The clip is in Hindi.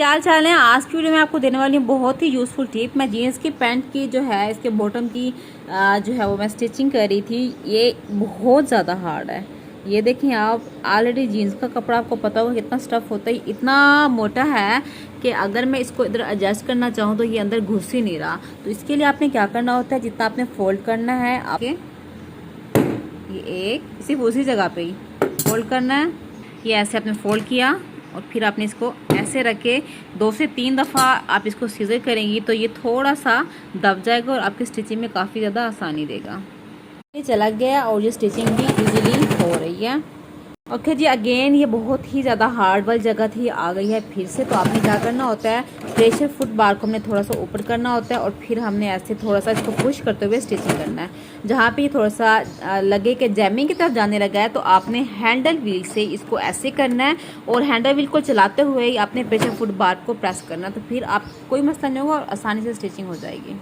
क्या हाल चाल है। आज की वीडियो में आपको देने वाली हूँ बहुत ही यूज़फुल टिप। मैं जीन्स की पैंट की जो है इसके बॉटम की जो है वो मैं स्टिचिंग कर रही थी। ये बहुत ज़्यादा हार्ड है। ये देखें आप, ऑलरेडी जीन्स का कपड़ा आपको पता होगा कितना स्टफ़ होता है, इतना मोटा है कि अगर मैं इसको इधर एडजस्ट करना चाहूँ तो ये अंदर घुस ही नहीं रहा। तो इसके लिए आपने क्या करना होता है, जितना आपने फोल्ड करना है आपके ये एक सिर्फ उसी जगह पे ही फोल्ड करना है। ये ऐसे आपने फोल्ड किया और फिर आपने इसको ऐसे रखे 2 से 3 दफ़ा आप इसको सीजर करेंगी तो ये थोड़ा सा दब जाएगा और आपकी स्टिचिंग में काफ़ी ज़्यादा आसानी देगा। ये चला गया और ये स्टिचिंग भी इजीली हो रही है। ओके जी, अगेन ये बहुत ही ज़्यादा हार्ड वाली जगह थी, आ गई है फिर से। तो आपने क्या करना होता है, प्रेशर फुट बार को हमने थोड़ा सा ऊपर करना होता है और फिर हमने ऐसे थोड़ा सा इसको पुश करते हुए स्टिचिंग करना है। जहाँ पे ये थोड़ा सा लगे कि जैमिंग की तरफ जाने लगा है तो आपने हैंडल व्हील से इसको ऐसे करना है और हैंडल व्हील को चलाते हुए ही आपने प्रेशर फुट बार को प्रेस करना है। तो फिर आप कोई मसला नहीं होगा और आसानी से स्टिचिंग हो जाएगी।